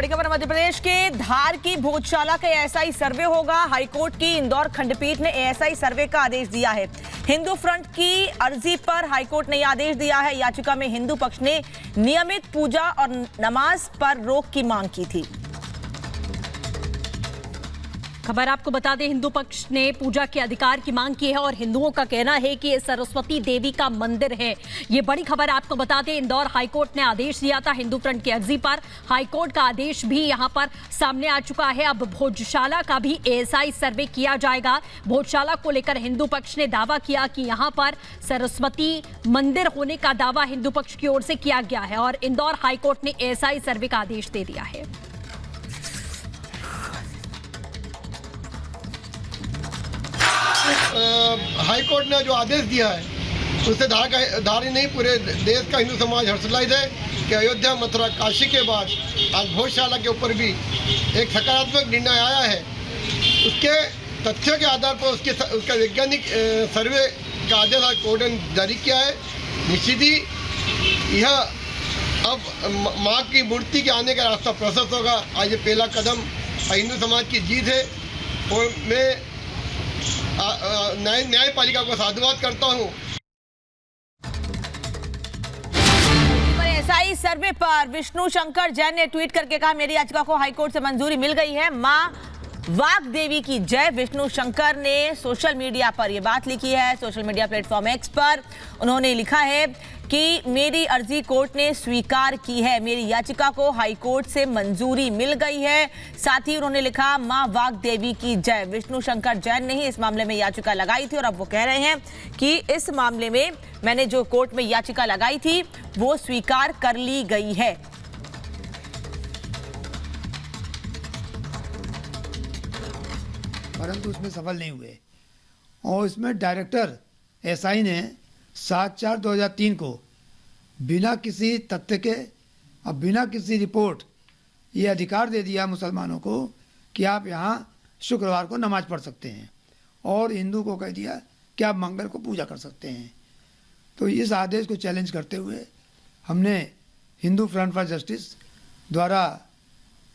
बड़ी खबर मध्य प्रदेश के धार की भोजशाला का एएसआई सर्वे होगा। हाईकोर्ट की इंदौर खंडपीठ ने एएसआई सर्वे का आदेश दिया है। हिंदू फ्रंट की अर्जी पर हाईकोर्ट ने यह आदेश दिया है। याचिका में हिंदू पक्ष ने नियमित पूजा और नमाज पर रोक की मांग की थी। खबर आपको बता दें, हिंदू पक्ष ने पूजा के अधिकार की मांग की है और हिंदुओं का कहना है कि ये सरस्वती देवी का मंदिर है। ये बड़ी खबर आपको बता दें, इंदौर हाईकोर्ट ने आदेश दिया था हिंदू फ्रंट की अर्जी पर। हाईकोर्ट का आदेश भी यहां पर सामने आ चुका है। अब भोजशाला का भी एएसआई सर्वे किया जाएगा। भोजशाला को लेकर हिंदू पक्ष ने दावा किया कि यहां पर सरस्वती मंदिर होने का दावा हिंदू पक्ष की ओर से किया गया है और इंदौर हाईकोर्ट ने एएसआई सर्वे का आदेश दे दिया है। हाईकोर्ट ने जो आदेश दिया है उससे धार ही नहीं पूरे देश का हिंदू समाज हर्षोल्लासित है कि अयोध्या, मथुरा, काशी के बाद आज भोजशाला के ऊपर भी एक सकारात्मक निर्णय आया है। उसके तथ्यों के आधार पर उसका वैज्ञानिक सर्वे का आदेश आज कोर्ट ने जारी किया है। निश्चित ही यह अब माँ की मूर्ति के आने का रास्ता प्रशस्त होगा। आज ये पहला कदम हिंदू समाज की जीत है और मैं न्यायपालिका को साधुवाद करता हूं। एएसआई सर्वे पर विष्णु शंकर जैन ने ट्वीट करके कहा, मेरी याचिका को हाईकोर्ट से मंजूरी मिल गई है। मां वाग देवी की जय। विष्णु शंकर ने सोशल मीडिया पर यह बात लिखी है। सोशल मीडिया प्लेटफॉर्म एक्स पर उन्होंने लिखा है कि मेरी अर्जी कोर्ट ने स्वीकार की है। मेरी याचिका को हाईकोर्ट से मंजूरी मिल गई है। साथ ही उन्होंने लिखा, मां वाग देवी की जय। विष्णु शंकर जैन ने ही इस मामले में याचिका लगाई थी और अब वो कह रहे हैं कि इस मामले में मैंने जो कोर्ट में याचिका लगाई थी वो स्वीकार कर ली गई है। परंतु उसमें सफल नहीं हुए और इसमें डायरेक्टर एसआई ने 7/4/2003 को बिना किसी तथ्य के और बिना किसी रिपोर्ट ये अधिकार दे दिया मुसलमानों को कि आप यहाँ शुक्रवार को नमाज पढ़ सकते हैं और हिंदू को कह दिया कि आप मंगल को पूजा कर सकते हैं। तो इस आदेश को चैलेंज करते हुए हमने हिंदू फ्रंट फॉर जस्टिस द्वारा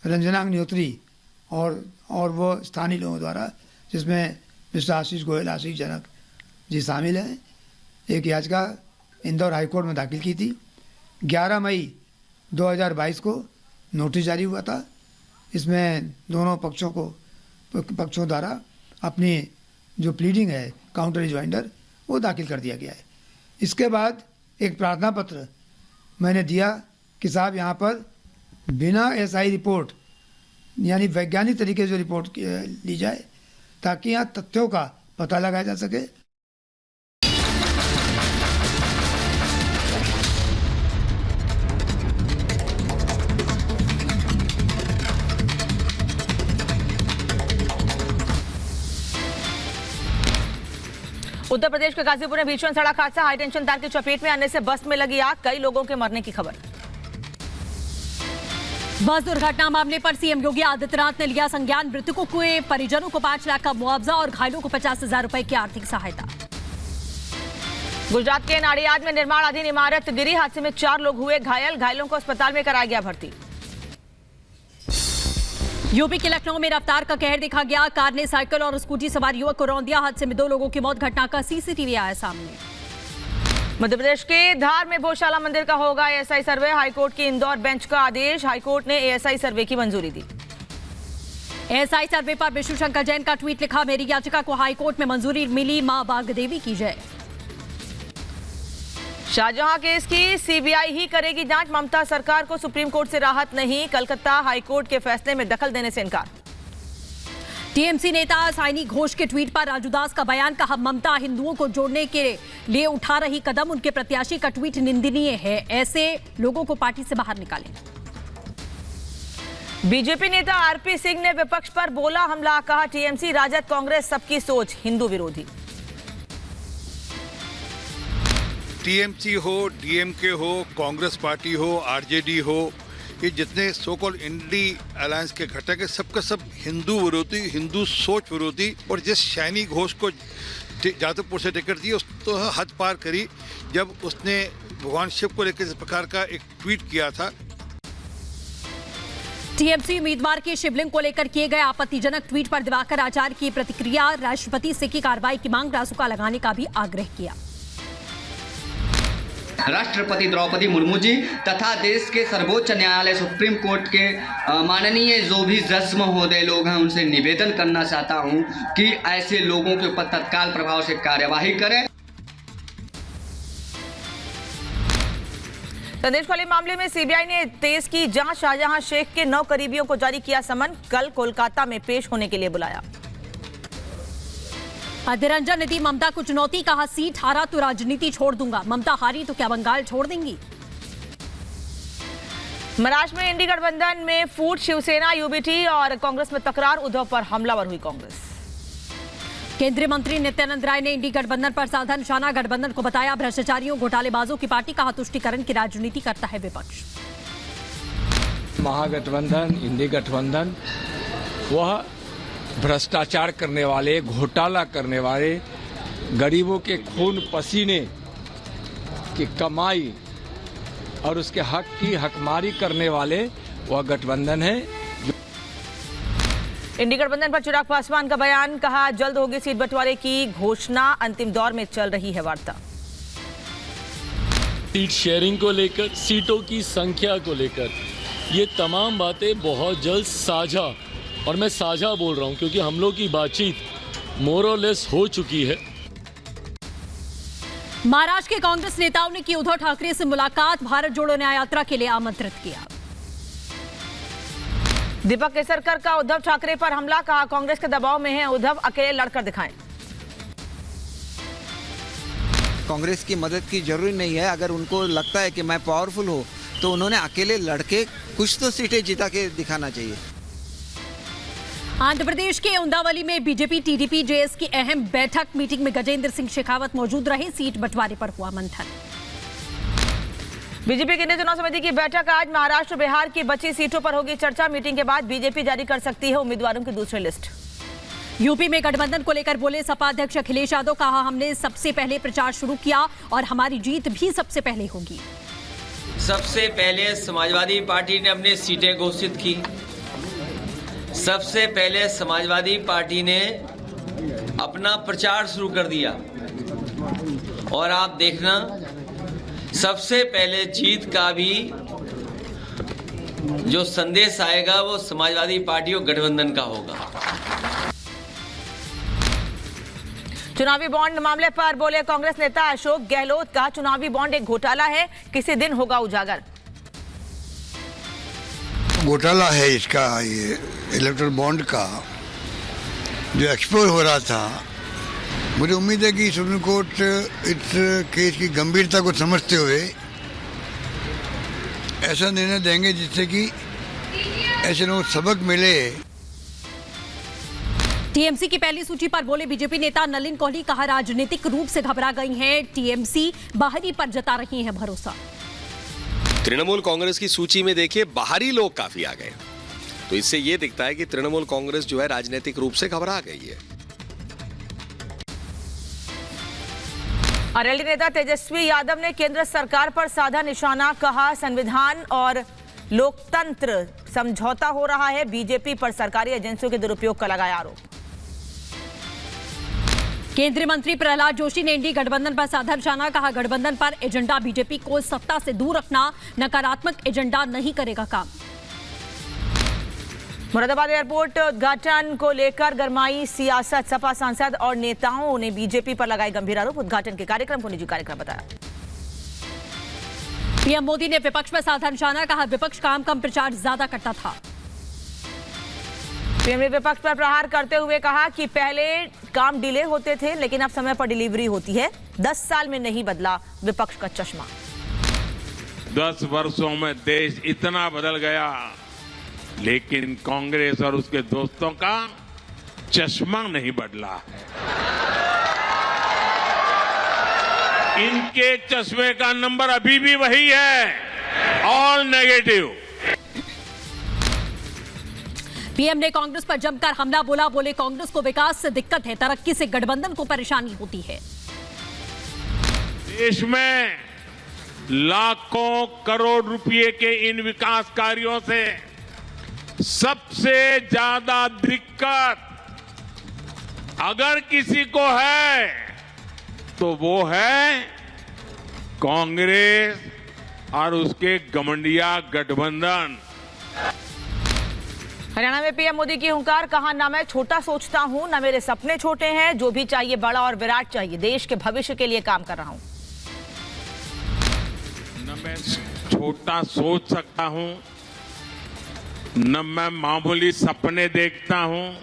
रंजना अग्निहोत्री और वो स्थानीय लोगों द्वारा, जिसमें मिस्टर आशीष गोयल, आशीष जनक जी शामिल हैं, एक याचिका इंदौर हाईकोर्ट में दाखिल की थी। 11 मई 2022 को नोटिस जारी हुआ था। इसमें दोनों पक्षों द्वारा अपनी जो प्लीडिंग है, काउंटर रिजॉइंडर, वो दाखिल कर दिया गया है। इसके बाद एक प्रार्थना पत्र मैंने दिया कि साहब यहाँ पर बिना एसआई रिपोर्ट यानी वैज्ञानिक तरीके से रिपोर्ट ली जाए ताकि यहाँ तथ्यों का पता लगाया जा सके। उत्तर प्रदेश के गाजीपुर में भीषण सड़क हादसा। हाईटेंशन तार की चपेट में आने से बस में लगी आग, कई लोगों के मरने की खबर। बस दुर्घटना मामले पर सीएम योगी आदित्यनाथ ने लिया संज्ञान। मृतकों के परिजनों को 5 लाख का मुआवजा और घायलों को 50,000 रुपए की आर्थिक सहायता। गुजरात के नाडियाद में निर्माणाधीन इमारत गिरी। हादसे में 4 लोग हुए घायल। घायलों को अस्पताल में कराया गया भर्ती। यूपी के लखनऊ में रफ्तार का कहर देखा गया। कार ने साइकिल और स्कूटी सवार युवक को रौंद दिया। हादसे में 2 लोगों की मौत। घटना का सीसीटीवी आया सामने। मध्य प्रदेश के धार में भोजशाला मंदिर का होगा एएसआई सर्वे। हाईकोर्ट की इंदौर बेंच का आदेश। हाईकोर्ट ने एएसआई सर्वे की मंजूरी दी। एएसआई सर्वे पर विष्णु शंकर जैन का ट्वीट लिखा, मेरी याचिका को हाईकोर्ट में मंजूरी मिली। मां वाग देवी की जय। शाहजहां केस की सीबीआई ही करेगी जांच। ममता सरकार को सुप्रीम कोर्ट से राहत नहीं। कलकत्ता हाईकोर्ट के फैसले में दखल देने से इनकार। टीएमसी नेता साइनी घोष के ट्वीट पर राजू दास का बयान, कहा ममता हिंदुओं को जोड़ने के लिए उठा रही कदम उनके प्रत्याशी का ट्वीट निंदनीय है। ऐसे लोगों को पार्टी से बाहर निकालें। बीजेपी नेता आरपी सिंह ने विपक्ष पर बोला हमला। कहा टीएमसी, राजद, कांग्रेस सबकी सोच हिंदू विरोधी। टीएमसी हो, डीएमके हो, कांग्रेस पार्टी हो, आरजेडी हो, ये जितने सो कॉल्ड इंडी अलायंस के घटक है, सबका सब हिंदू विरोधी, हिंदू सोच विरोधी। और जिस सैनी घोष को जादवपुर से टिकट दी, उस तो हद पार करी जब उसने भगवान शिव को लेकर इस प्रकार का एक ट्वीट किया था। टीएमसी उम्मीदवार के शिवलिंग को लेकर किए गए आपत्तिजनक ट्वीट पर दिवाकर आचार्य की प्रतिक्रिया। राष्ट्रपति से की कार्रवाई की मांग, रासुका लगाने का भी आग्रह किया। राष्ट्रपति द्रौपदी मुर्मू जी तथा देश के सर्वोच्च न्यायालय सुप्रीम कोर्ट के माननीय जो भी जज महोदय लोग हैं, उनसे निवेदन करना चाहता हूं कि ऐसे लोगों के ऊपर तत्काल प्रभाव से कार्यवाही करें। संदेश खाली मामले में सीबीआई ने तेज की जांच। शाहजहां शेख के 9 करीबियों को जारी किया समन, कल कोलकाता में पेश होने के लिए बुलाया। अधीर रंजन ने दी ममता को चुनौती, कहा सीट हारा तो राजनीति छोड़ दूंगा। ममता हारी तो क्या बंगाल छोड़ देंगी? महाराष्ट्र में इंडी गठबंधन में फूट, शिवसेना, यूबीटी और कांग्रेस में तकरार, उद्धव पर हमलावर हुई कांग्रेस। केंद्रीय मंत्री नित्यानंद राय ने इंडी गठबंधन पर साधा निशाना, गठबंधन को बताया भ्रष्टाचारियों घोटालेबाजों की पार्टी, कहा तुष्टीकरण की राजनीति करता है विपक्ष। महागठबंधन, इंडी गठबंधन वह भ्रष्टाचार करने वाले, घोटाला करने वाले, गरीबों के खून पसीने की कमाई और उसके हक की हकमारी करने वाले वह गठबंधन है। इंडी गठबंधन पर चिराग पासवान का बयान, कहा जल्द होगी सीट बंटवारे की घोषणा, अंतिम दौर में चल रही है वार्ता। सीट शेयरिंग को लेकर, सीटों की संख्या को लेकर, ये तमाम बातें बहुत जल्द साझा, और मैं साझा बोल रहा हूं क्योंकि हम लोग की बातचीत मोर और लेस हो चुकी है। महाराष्ट्र के कांग्रेस नेताओं ने की उद्धव ठाकरे से मुलाकात, भारत जोड़ो न्याय यात्रा के लिए आमंत्रित किया। दीपक केसरकर का उद्धव ठाकरे पर हमला, कहा कांग्रेस के दबाव में है उद्धव, अकेले लड़कर दिखाएं। कांग्रेस की मदद की जरूरी नहीं है। अगर उनको लगता है कि मैं पावरफुल हूं तो उन्होंने अकेले लड़के कुछ तो सीटें जिता के दिखाना चाहिए। आंध्र प्रदेश के उंदावली में बीजेपी टीडीपी जेएस की अहम बैठक, मीटिंग में गजेंद्र सिंह शेखावत मौजूद रहे, सीट बंटवारे पर हुआ मंथन। बीजेपी केंद्रीय चुनाव समिति की बैठक आज, महाराष्ट्र बिहार की बची सीटों पर होगी चर्चा। मीटिंग के बाद बीजेपी जारी कर सकती है उम्मीदवारों की दूसरी लिस्ट। यूपी में गठबंधन को लेकर बोले सपा अध्यक्ष अखिलेश यादव, कहा हमने सबसे पहले प्रचार शुरू किया और हमारी जीत भी सबसे पहले होगी। सबसे पहले समाजवादी पार्टी ने अपनी सीटें घोषित की। सबसे पहले समाजवादी पार्टी ने अपना प्रचार शुरू कर दिया और आप देखना सबसे पहले जीत का भी जो संदेश आएगा वो समाजवादी पार्टी और गठबंधन का होगा। चुनावी बॉन्ड मामले पर बोले कांग्रेस नेता अशोक गहलोत, का चुनावी बॉन्ड एक घोटाला है, किसी दिन होगा उजागर। घोटाला है इसका, ये इलेक्ट्रल बॉन्ड का जो एक्सपोज हो रहा था। मुझे उम्मीद है कि सुप्रीम कोर्ट इस केस की गंभीरता को समझते हुए ऐसा निर्णय देंगे जिससे कि ऐसे लोगों को सबक मिले। टीएमसी की पहली सूची पर बोले बीजेपी नेता नलिन कोहली, कहा राजनीतिक रूप से घबरा गई हैं टीएमसी, बाहरी पर जता रही हैं भरोसा। तृणमूल कांग्रेस की सूची में देखिए बाहरी लोग काफी आ गए, तो इससे यह दिखता है कि तृणमूल कांग्रेस जो है राजनीतिक रूप से घबरा गई है। आरएलडी नेता तेजस्वी यादव ने केंद्र सरकार पर साधा निशाना, कहा संविधान और लोकतंत्र समझौता हो रहा है, बीजेपी पर सरकारी एजेंसियों के दुरुपयोग का लगाया आरोप। केंद्रीय मंत्री प्रहलाद जोशी ने इंडी गठबंधन पर साधा निशाना, कहा गठबंधन पर एजेंडा बीजेपी को सत्ता से दूर रखना, नकारात्मक एजेंडा नहीं करेगा काम। मुरादाबाद एयरपोर्ट उद्घाटन को लेकर गरमाई सियासत, सपा सांसद और नेताओं ने बीजेपी पर लगाए गंभीर आरोप, उद्घाटन के कार्यक्रम को निजी कार्यक्रम बताया। पीएम मोदी ने विपक्ष पर साधा निशाना, कहा विपक्ष काम कम प्रचार ज्यादा करता था। पीएम ने विपक्ष पर प्रहार करते हुए कहा कि पहले काम डिले होते थे लेकिन अब समय पर डिलीवरी होती है, 10 साल में नहीं बदला विपक्ष का चश्मा। 10 वर्षों में देश इतना बदल गया लेकिन कांग्रेस और उसके दोस्तों का चश्मा नहीं बदला है। इनके चश्मे का नंबर अभी भी वही है, ऑल नेगेटिव। पीएम ने कांग्रेस पर जमकर हमला बोला, बोले कांग्रेस को विकास से दिक्कत है, तरक्की से गठबंधन को परेशानी होती है। देश में लाखों करोड़ रुपए के इन विकास कार्यों से सबसे ज्यादा दिक्कत अगर किसी को है तो वो है कांग्रेस और उसके गमंडिया गठबंधन। हरियाणा में पीएम मोदी की हुंकार, कहा ना मैं छोटा सोचता हूं ना मेरे सपने छोटे हैं, जो भी चाहिए बड़ा और विराट चाहिए, देश के भविष्य के लिए काम कर रहा हूं। न मैं छोटा सोच सकता हूं, न मैं मामूली सपने देखता हूं,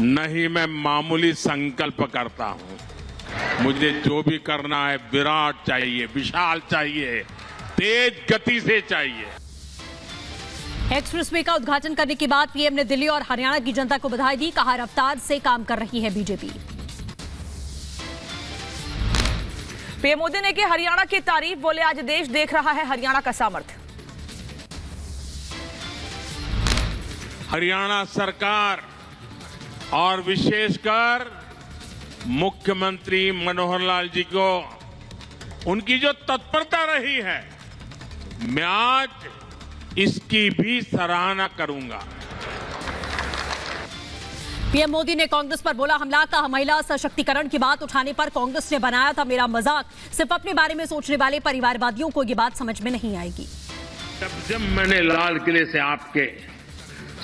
न ही मैं मामूली संकल्प करता हूं। मुझे जो भी करना है विराट चाहिए, विशाल चाहिए, तेज गति से चाहिए। एक्सप्रेसवे का उद्घाटन करने के बाद पीएम ने दिल्ली और हरियाणा की जनता को बधाई दी, कहा रफ्तार से काम कर रही है बीजेपी। पीएम मोदी ने की हरियाणा की तारीफ, बोले आज देश देख रहा है हरियाणा का सामर्थ्य। हरियाणा सरकार और विशेषकर मुख्यमंत्री मनोहर लाल जी को उनकी जो तत्परता रही है, मैं आज इसकी भी सराहना करूंगा। पीएम मोदी ने कांग्रेस पर बोला हमला, कहा महिला सशक्तिकरण की बात उठाने पर कांग्रेस ने बनाया था मेरा मजाक, सिर्फ अपने बारे में सोचने वाले परिवारवादियों को ये बात समझ में नहीं आएगी। जब मैंने लाल किले से आपके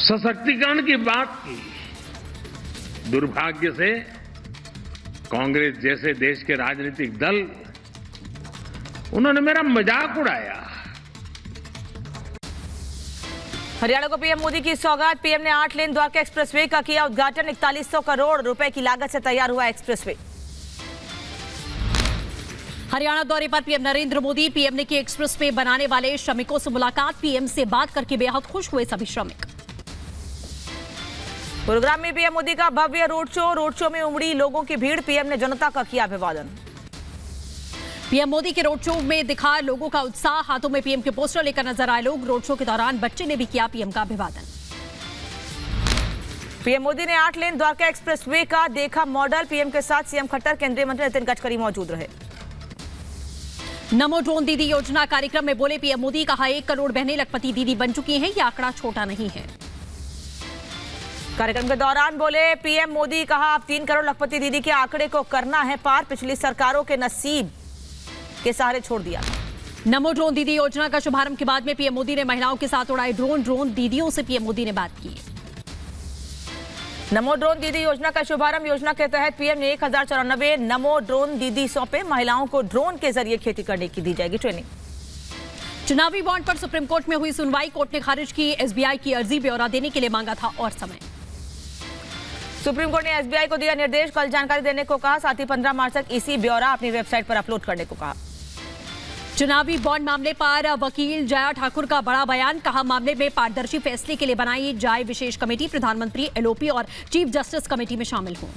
सशक्तिकरण की बात की, दुर्भाग्य से कांग्रेस जैसे देश के राजनीतिक दल, उन्होंने मेरा मजाक उड़ाया। हरियाणा को पीएम मोदी की सौगात, पीएम ने 8 लेन द्वारका एक्सप्रेसवे का किया उद्घाटन, 4100 करोड़ रुपए की लागत से तैयार हुआ एक्सप्रेसवे। हरियाणा दौरे पर पीएम नरेंद्र मोदी, पीएम ने की एक्सप्रेसवे बनाने वाले श्रमिकों से मुलाकात, पीएम से बात करके बेहद खुश हुए सभी श्रमिक। गुरुग्राम में पीएम मोदी का भव्य रोड शो में उमड़ी लोगों की भीड़, पीएम ने जनता का किया अभिवादन। पीएम मोदी के रोड शो में दिखा लोगों का उत्साह, हाथों में पीएम के पोस्टर लेकर नजर आए लोग। रोड शो के दौरान बच्चे ने भी किया पीएम का अभिवादन। पीएम मोदी ने 8 लेन द्वारका एक्सप्रेसवे का देखा मॉडल, पीएम के साथ सीएम खट्टर, केंद्रीय मंत्री नितिन गडकरी मौजूद रहे। नमो ड्रोन दीदी योजना कार्यक्रम में बोले पीएम मोदी, कहा 1 करोड़ बहनें लखपति दीदी बन चुकी हैं, यह आंकड़ा छोटा नहीं है। कार्यक्रम के दौरान बोले पीएम मोदी, कहा अब 3 करोड़ लखपति दीदी के आंकड़े को करना है पार, पिछली सरकारों के नसीब के सहारे छोड़ दिया। नमो ड्रोन दीदी योजना का शुभारंभ के बाद में पीएम मोदी ने महिलाओं के साथ उड़ाए ड्रोन दीदियों से पीएम मोदी ने बात की। नमो ड्रोन दीदी योजना का शुभारंभ, योजना के तहत पीएम ने 1094 नमो ड्रोन दीदी सौंपे, महिलाओं को ड्रोन के जरिए खेती करने की दी जाएगी ट्रेनिंग। चुनावी बॉन्ड पर सुप्रीम कोर्ट में हुई सुनवाई, कोर्ट ने खारिज की एसबीआई की अर्जी, ब्यौरा देने के लिए मांगा था और समय। सुप्रीम कोर्ट ने एसबीआई को दिया निर्देश, कल जानकारी देने को कहा, साथ ही 15 मार्च तक इसी ब्यौरा अपनी वेबसाइट पर अपलोड करने को कहा। चुनावी बॉन्ड मामले पर वकील जया ठाकुर का बड़ा बयान, कहा मामले में पारदर्शी फैसले के लिए बनाई जाए विशेष कमेटी, प्रधानमंत्री, एलओपी और चीफ जस्टिस कमेटी में शामिल हों।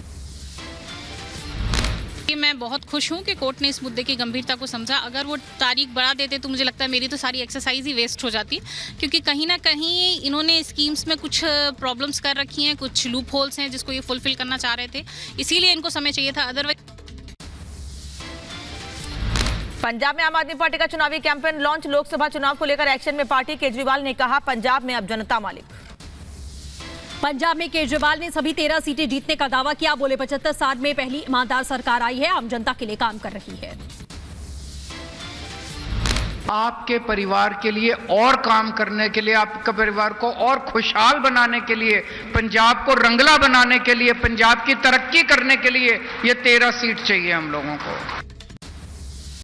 मैं बहुत खुश हूं कि कोर्ट ने इस मुद्दे की गंभीरता को समझा। अगर वो तारीख बढ़ा देते तो मुझे लगता है मेरी तो सारी एक्सरसाइज ही वेस्ट हो जाती, क्योंकि कहीं ना कहीं इन्होंने स्कीम्स में कुछ प्रॉब्लम्स कर रखी हैं, कुछ लूप होल्स हैं जिसको ये फुलफिल करना चाह रहे थे, इसीलिए इनको समय चाहिए था। अदरवाइज पंजाब में आम आदमी पार्टी का चुनावी कैंपेन लॉन्च, लोकसभा चुनाव को लेकर एक्शन में पार्टी, केजरीवाल ने कहा पंजाब में अब जनता मालिक। पंजाब में केजरीवाल ने सभी 13 सीटें जीतने का दावा किया, बोले 75 साल में पहली ईमानदार सरकार आई है, आम जनता के लिए काम कर रही है। आपके परिवार के लिए और काम करने के लिए, आपके परिवार को और खुशहाल बनाने के लिए, पंजाब को रंगला बनाने के लिए, पंजाब की तरक्की करने के लिए ये 13 सीट चाहिए हम लोगों को।